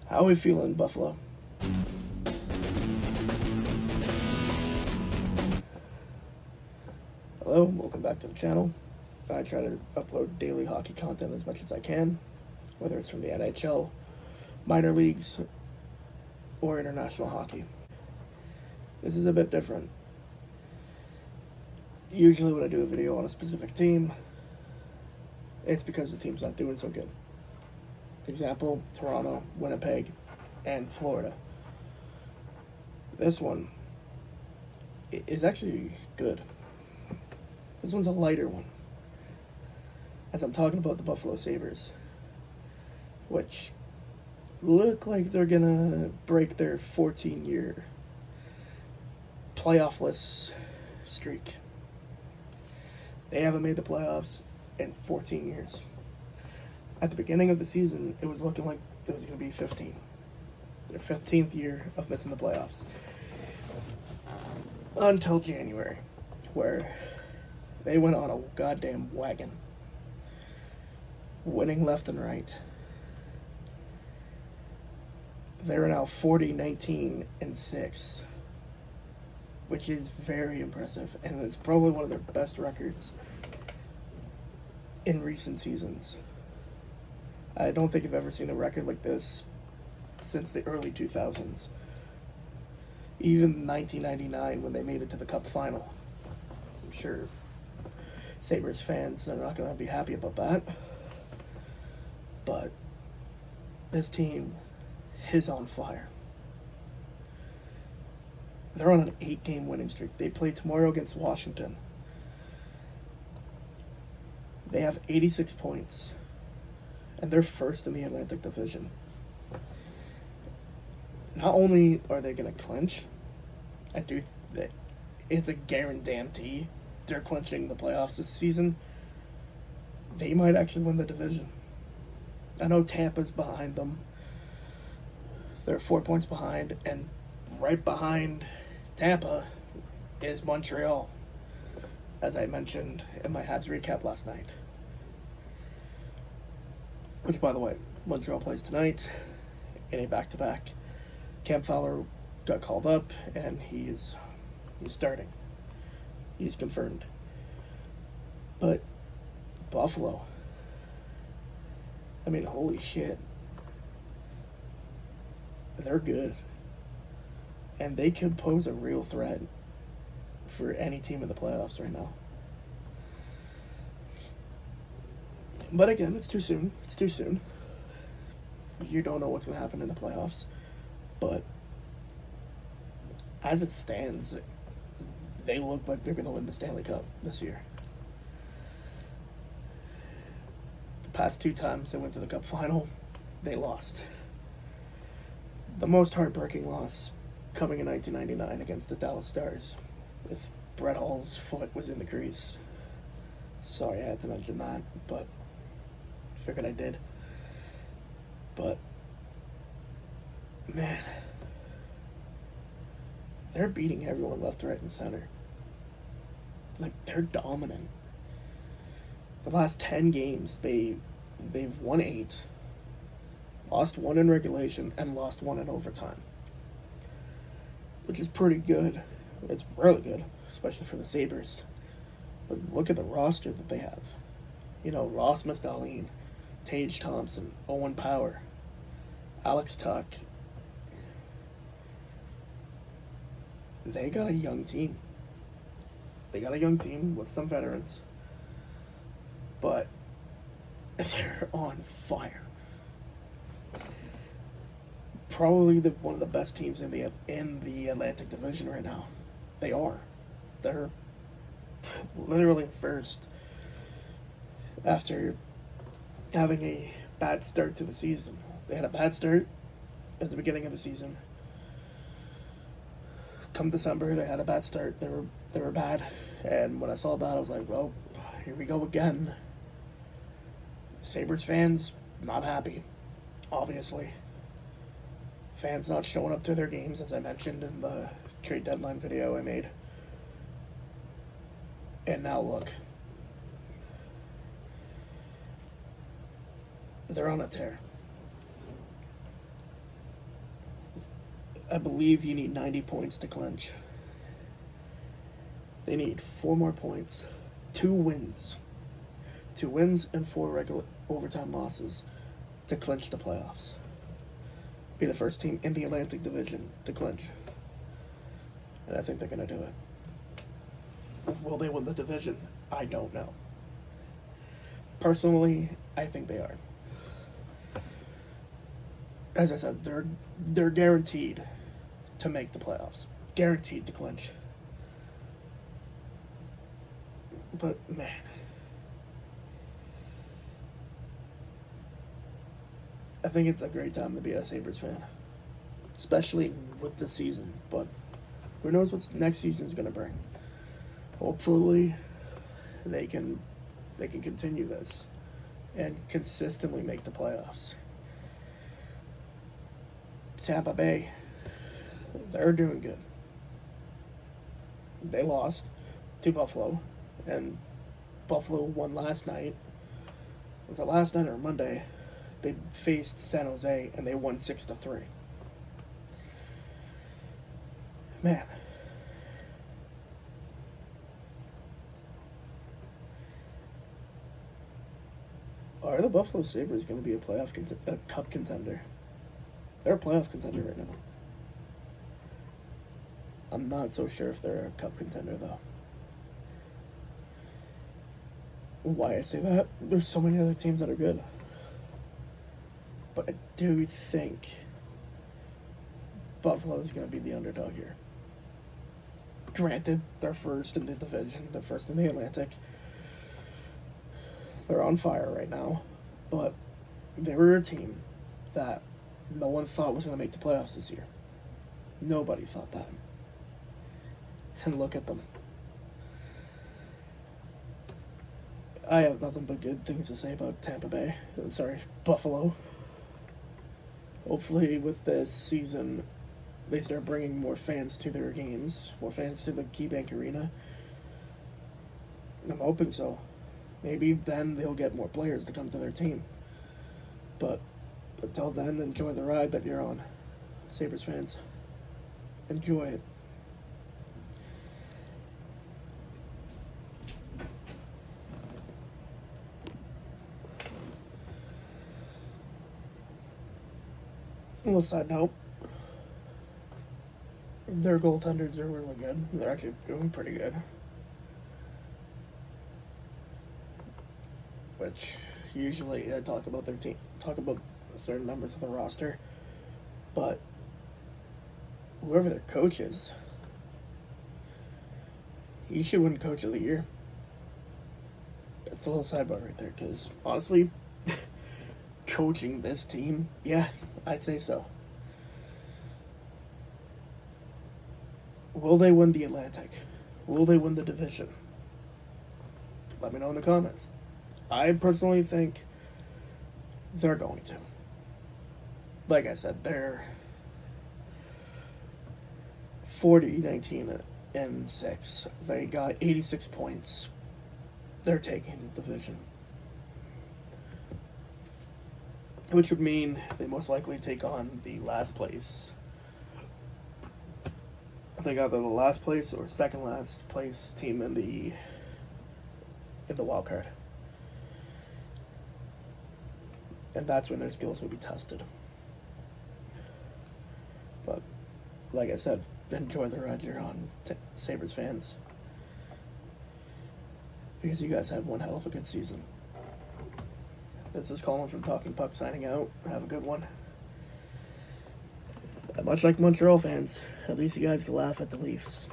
How are we feeling, Buffalo? Hello, welcome back to the channel. I try to upload daily hockey content as much as I can, whether it's from the NHL, minor leagues, or international hockey. This is a bit different. Usually when I do a video on a specific team, it's because the team's not doing so good. Example, Toronto, Winnipeg, and Florida. This one is actually good. This one's a lighter one. As I'm talking about the Buffalo Sabres, which look like they're gonna break their 14-year playoff-less streak. They haven't made the playoffs in 14 years. At the beginning of the season, it was looking like it was going to be 15. Their 15th year of missing the playoffs. Until January, where they went on a goddamn wagon. Winning left and right. They're now 40-19-6, which is very impressive, and it's probably one of their best records in recent seasons. I don't think I've ever seen a record like this since the early 2000s. Even 1999, when they made it to the Cup final. I'm sure Sabres fans are not going to be happy about that. But this team is on fire. They're on an 8-game winning streak. They play tomorrow against Washington. They have 86 points. And they're first in the Atlantic Division. Not only are they going to clinch, it's a guarantee they're clinching the playoffs this season. They might actually win the division. I know Tampa's behind them. They're 4 points behind, and right behind Tampa is Montreal, as I mentioned in my Habs recap last night. Which, by the way, Montreal plays tonight in a back-to-back. Cam Fowler got called up, and he's starting. He's confirmed. But Buffalo, I mean, holy shit. They're good. And they could pose a real threat for any team in the playoffs right now. But again, it's too soon. It's too soon. You don't know what's going to happen in the playoffs. But as it stands, they look like they're going to win the Stanley Cup this year. The past 2 times they went to the Cup final, they lost. The most heartbreaking loss coming in 1999 against the Dallas Stars, with Brett Hull's foot was in the crease. Sorry I had to mention that, but figured I did. But man, they're beating everyone left, right, and center. Like, they're dominant. The last 10 games, they've won 8, lost 1 in regulation, and lost 1 in overtime, which is pretty good. It's really good, especially for the Sabres. But look at the roster that they have. You know, Rasmus Dahlin, Tage Thompson, Owen Power, Alex Tuck. They got a young team. They got a young team with some veterans. But they're on fire. Probably one of the best teams in the Atlantic Division right now. They are. They're literally first after having a bad start to the season. They had a bad start at the beginning of the season. Come December, they had a bad start. They were bad, and when I saw that, I was like, well, here we go again. Sabres fans not happy, obviously. Fans not showing up to their games, as I mentioned in the trade deadline video I made. And now look. They're on a tear. I believe you need 90 points to clinch. They need 4 more points, 2 wins. 2 wins and 4 regular overtime losses to clinch the playoffs. Be the first team in the Atlantic Division to clinch. And I think they're going to do it. Will they win the division? I don't know. Personally, I think they are. As I said, they're guaranteed to make the playoffs. Guaranteed to clinch. But, man. I think it's a great time to be a Sabres fan. Especially with this season. But who knows what next season is going to bring. Hopefully, they can continue this and consistently make the playoffs. Tampa Bay, they're doing good. They lost to Buffalo, and Buffalo won last night. Was it last night or Monday? They faced San Jose, and they won 6-3. Man. Are the Buffalo Sabres going to be a cup contender? They're a playoff contender right now. I'm not so sure if they're a cup contender, though. Why I say that? There's so many other teams that are good. But I do think Buffalo is going to be the underdog here. Granted, they're first in the division. They're first in the Atlantic. They're on fire right now. But they were a team that no one thought was going to make the playoffs this year. Nobody thought that. And look at them. I have nothing but good things to say about Buffalo. Hopefully with this season, they start bringing more fans to their games, more fans to the KeyBank Arena. I'm hoping so. Maybe then they'll get more players to come to their team. But until then, enjoy the ride that you're on. Sabres fans, enjoy it. A little side note. Their goaltenders are really good. They're actually doing pretty good. Which usually I talk about their team, talk about certain members of the roster, but whoever their coach is, he should win Coach of the Year. That's a little sidebar right there, because honestly, coaching this team, yeah, I'd say so. Will they win the Atlantic? Will they win the division? Let me know in the comments. I personally think they're going to. Like I said, they're 40-19 and 6. They got 86 points. They're taking the division. Which would mean they most likely take on the last place. I think either the last place or second last place team in the wild card. And that's when their skills will be tested. But, like I said, enjoy the ride you're on, Sabres fans. Because you guys had one hell of a good season. This is Colin from Talking Puck signing out. Have a good one. Much like Montreal fans, at least you guys can laugh at the Leafs.